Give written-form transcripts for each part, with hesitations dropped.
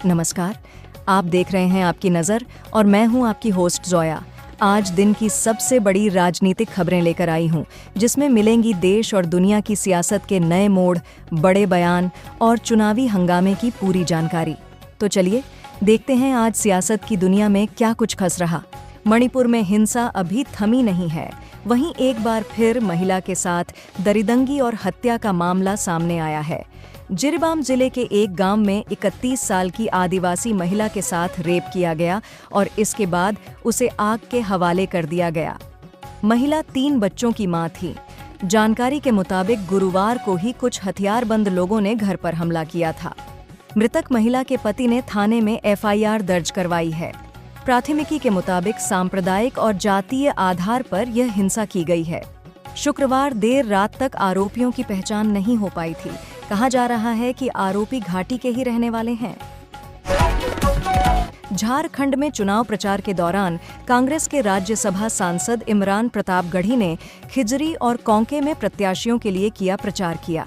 नमस्कार, आप देख रहे हैं आपकी नज़र और मैं हूं आपकी होस्ट जोया। आज दिन की सबसे बड़ी राजनीतिक खबरें लेकर आई हूं, जिसमें मिलेंगी देश और दुनिया की सियासत के नए मोड़, बड़े बयान और चुनावी हंगामे की पूरी जानकारी। तो चलिए देखते हैं आज सियासत की दुनिया में क्या कुछ खस रहा। मणिपुर में हिंसा अभी थमी नहीं है। वहीं एक बार फिर महिला के साथ दरिंदगी और हत्या का मामला सामने आया है। जिरीबाम जिले के एक गांव में 31 साल की आदिवासी महिला के साथ रेप किया गया और इसके बाद उसे आग के हवाले कर दिया गया। महिला 3 बच्चों की मां थी। जानकारी के मुताबिक गुरुवार को ही कुछ हथियारबंद लोगों ने घर पर हमला किया था। मृतक महिला के पति ने थाने में FIR दर्ज करवाई है। प्राथमिकी के मुताबिक सांप्रदायिक और जातीय आधार पर यह हिंसा की गई है। शुक्रवार देर रात तक आरोपियों की पहचान नहीं हो पाई थी। कहा जा रहा है कि आरोपी घाटी के ही रहने वाले हैं। झारखंड में चुनाव प्रचार के दौरान कांग्रेस के राज्यसभा सांसद इमरान प्रताप गढ़ी ने खिजरी और कांके में प्रत्याशियों के लिए किया प्रचार किया।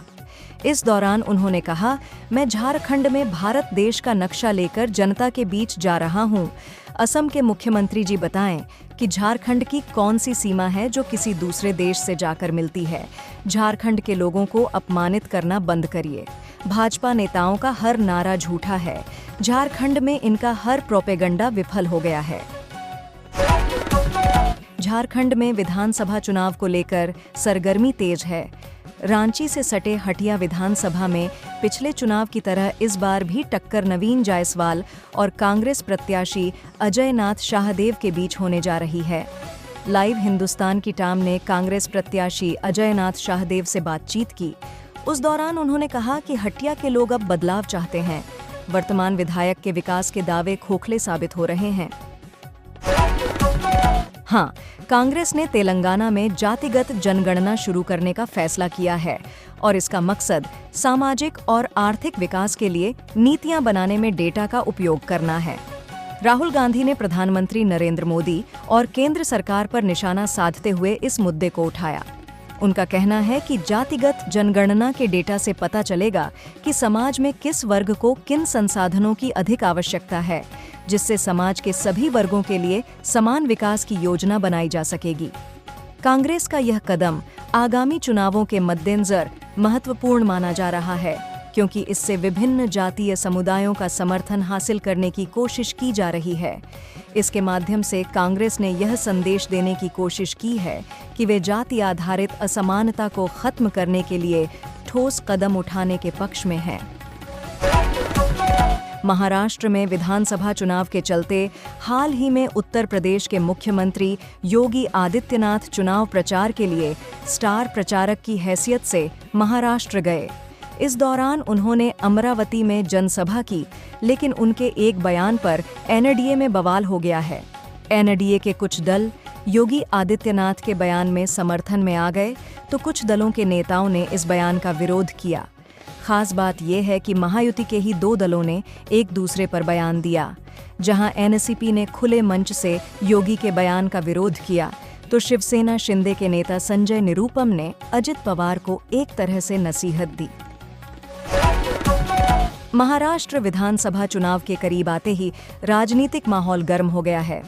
इस दौरान उन्होंने कहा, मैं झारखंड में भारत देश का नक्शा लेकर जनता के बीच जा रहा हूं। असम के मुख्यमंत्री जी बताएं कि झारखंड की कौन सी सीमा है जो किसी दूसरे देश से जाकर मिलती है। झारखंड के लोगों को अपमानित करना बंद करिए। भाजपा नेताओं का हर नारा झूठा है। झारखंड में इनका हर प्रोपेगंडा विफल हो गया है। झारखंड में विधानसभा चुनाव को लेकर सरगर्मी तेज है। रांची से सटे हटिया विधानसभा में पिछले चुनाव की तरह इस बार भी टक्कर नवीन जायसवाल और कांग्रेस प्रत्याशी अजय नाथ शाहदेव के बीच होने जा रही है। लाइव हिंदुस्तान की टाम ने कांग्रेस प्रत्याशी अजय नाथ शाहदेव से बातचीत की। उस दौरान उन्होंने कहा कि हटिया के लोग अब बदलाव चाहते हैं। वर्तमान विधायक के विकास के दावे खोखले साबित हो रहे हैं। हाँ, कांग्रेस ने तेलंगाना में जातिगत जनगणना शुरू करने का फैसला किया है और इसका मकसद सामाजिक और आर्थिक विकास के लिए नीतियां बनाने में डेटा का उपयोग करना है। राहुल गांधी ने प्रधानमंत्री नरेंद्र मोदी और केंद्र सरकार पर निशाना साधते हुए इस मुद्दे को उठाया। उनका कहना है कि जातिगत जनगणना के डेटा से पता चलेगा कि समाज में किस वर्ग को किन संसाधनों की अधिक आवश्यकता है, जिससे समाज के सभी वर्गों के लिए समान विकास की योजना बनाई जा सकेगी। कांग्रेस का यह कदम आगामी चुनावों के मद्देनजर महत्वपूर्ण माना जा रहा है, क्योंकि इससे विभिन्न जातीय समुदायों का समर्थन हासिल करने की कोशिश की जा रही है। इसके माध्यम से कांग्रेस ने यह संदेश देने की कोशिश की है कि वे जाति आधारित असमानता को खत्म करने के लिए ठोस कदम उठाने के पक्ष में हैं। महाराष्ट्र में विधानसभा चुनाव के चलते हाल ही में उत्तर प्रदेश के मुख्यमंत्री योगी आदित्यनाथ चुनाव प्रचार के लिए स्टार प्रचारक की हैसियत से महाराष्ट्र गए। इस दौरान उन्होंने अमरावती में जनसभा की, लेकिन उनके एक बयान पर NDA में बवाल हो गया है। NDA के कुछ दल योगी आदित्यनाथ के बयान में समर्थन में आ गए, तो कुछ दलों के नेताओं ने इस बयान का विरोध किया। खास बात यह है कि महायुति के ही 2 दलों ने एक दूसरे पर बयान दिया। जहां NCP ने खुले मंच से योगी के बयान का विरोध किया, तो शिवसेना शिंदे के नेता संजय निरुपम ने अजित पवार को एक तरह से नसीहत दी। महाराष्ट्र विधानसभा चुनाव के करीब आते ही राजनीतिक माहौल गर्म हो गया है।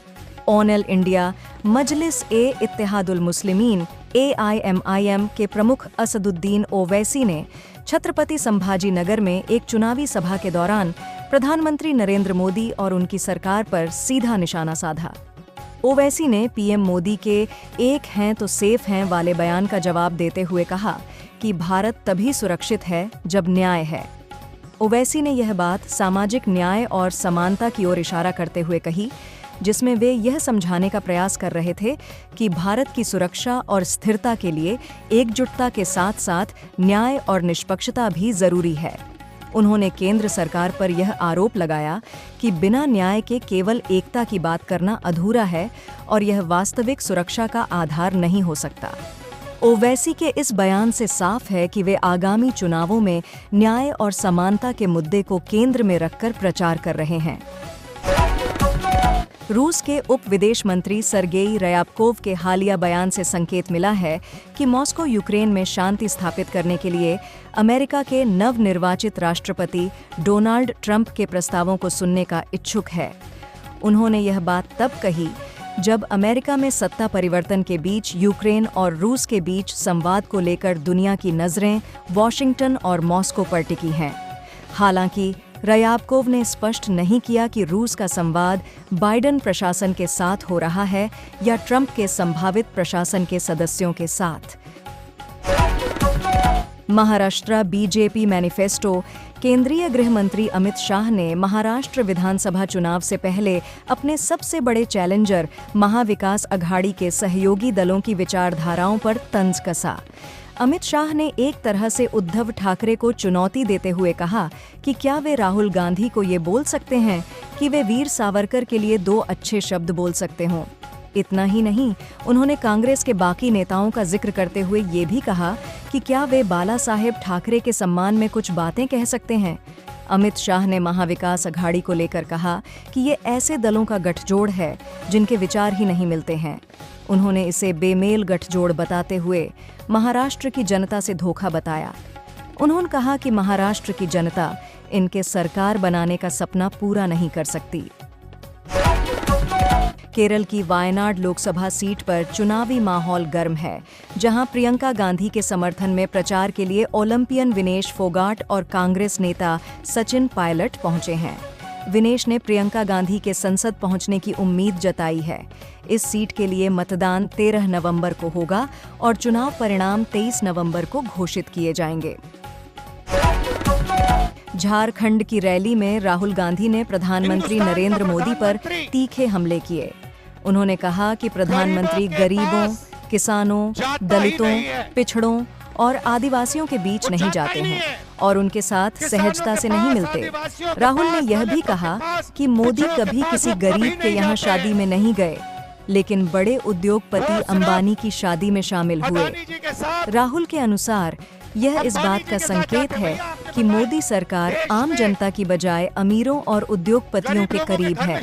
ऑल इंडिया मजलिस-ए-इत्तेहादुल मुस्लिमीन AIMIM के प्रमुख असदुद्दीन ओवैसी ने छत्रपति संभाजी नगर में एक चुनावी सभा के दौरान प्रधानमंत्री नरेंद्र मोदी और उनकी सरकार पर सीधा निशाना साधा। ओवैसी ने PM मोदी के एक हैं तो सेफ हैं वाले बयान का जवाब देते हुए कहा कि भारत तभी सुरक्षित है जब न्याय है। ओवैसी ने यह बात सामाजिक न्याय और समानता की ओर इशारा करते हुए कही, जिसमें वे यह समझाने का प्रयास कर रहे थे कि भारत की सुरक्षा और स्थिरता के लिए एकजुटता के साथ साथ न्याय और निष्पक्षता भी जरूरी है। उन्होंने केंद्र सरकार पर यह आरोप लगाया कि बिना न्याय के केवल एकता की बात करना अधूरा है और यह वास्तविक सुरक्षा का आधार नहीं हो सकता। ओवैसी के इस बयान से साफ है कि वे आगामी चुनावों में न्याय और समानता के मुद्दे को केंद्र में रखकर प्रचार कर रहे हैं। रूस के उप विदेश मंत्री सर्गेई रयाबकोव के हालिया बयान से संकेत मिला है कि मॉस्को यूक्रेन में शांति स्थापित करने के लिए अमेरिका के नवनिर्वाचित राष्ट्रपति डोनाल्ड ट्रंप के प्रस्तावों को सुनने का इच्छुक है। उन्होंने यह बात तब कही जब अमेरिका में सत्ता परिवर्तन के बीच यूक्रेन और रूस के बीच संवाद को लेकर दुनिया की नज़रें वॉशिंगटन और मॉस्को पर टिकी हैं। हालांकि रयाबकोव ने स्पष्ट नहीं किया कि रूस का संवाद बाइडेन प्रशासन के साथ हो रहा है या ट्रंप के संभावित प्रशासन के सदस्यों के साथ। Maharashtra BJP manifesto. केंद्रीय गृह मंत्री अमित शाह ने महाराष्ट्र विधानसभा चुनाव से पहले अपने सबसे बड़े चैलेंजर महाविकास अघाड़ी के सहयोगी दलों की विचारधाराओं पर तंज कसा। अमित शाह ने एक तरह से उद्धव ठाकरे को चुनौती देते हुए कहा कि क्या वे राहुल गांधी को ये बोल सकते हैं कि वे वीर सावरकर के लिए 2 अच्छे शब्द बोल सकते हों। इतना ही नहीं, उन्होंने कांग्रेस के बाकी नेताओं का जिक्र करते हुए ये भी कहा कि क्या वे बाला साहेब ठाकरे के सम्मान में कुछ बातें कह सकते हैं। अमित शाह ने महाविकास अघाड़ी को लेकर कहा कि ये ऐसे दलों का गठजोड़ है जिनके विचार ही नहीं मिलते हैं। उन्होंने इसे बेमेल गठजोड़ बताते हुए महाराष्ट्र की जनता से धोखा बताया। उन्होंने कहा कि महाराष्ट्र की जनता इनके सरकार बनाने का सपना पूरा नहीं कर सकती। केरल की वायनाड लोकसभा सीट पर चुनावी माहौल गर्म है, जहां प्रियंका गांधी के समर्थन में प्रचार के लिए ओलंपियन विनेश फोगाट और कांग्रेस नेता सचिन पायलट पहुंचे हैं। विनेश ने प्रियंका गांधी के संसद पहुंचने की उम्मीद जताई है। इस सीट के लिए मतदान 13 नवंबर को होगा और चुनाव परिणाम 23 नवंबर को घोषित किए जाएंगे। झारखंड की रैली में राहुल गांधी ने प्रधानमंत्री नरेंद्र मोदी पर तीखे हमले किए। उन्होंने कहा कि प्रधानमंत्री गरीबों, किसानों, दलितों, पिछड़ों और आदिवासियों के बीच नहीं जाते हैं और उनके साथ सहजता से नहीं मिलते। राहुल ने यह भी कहा कि मोदी कभी किसी गरीब के यहाँ शादी में नहीं गए, लेकिन बड़े उद्योगपति अंबानी की शादी में शामिल हुए। राहुल के अनुसार यह इस बात का संकेत है कि मोदी सरकार आम जनता की बजाय अमीरों और उद्योगपतियों के करीब है।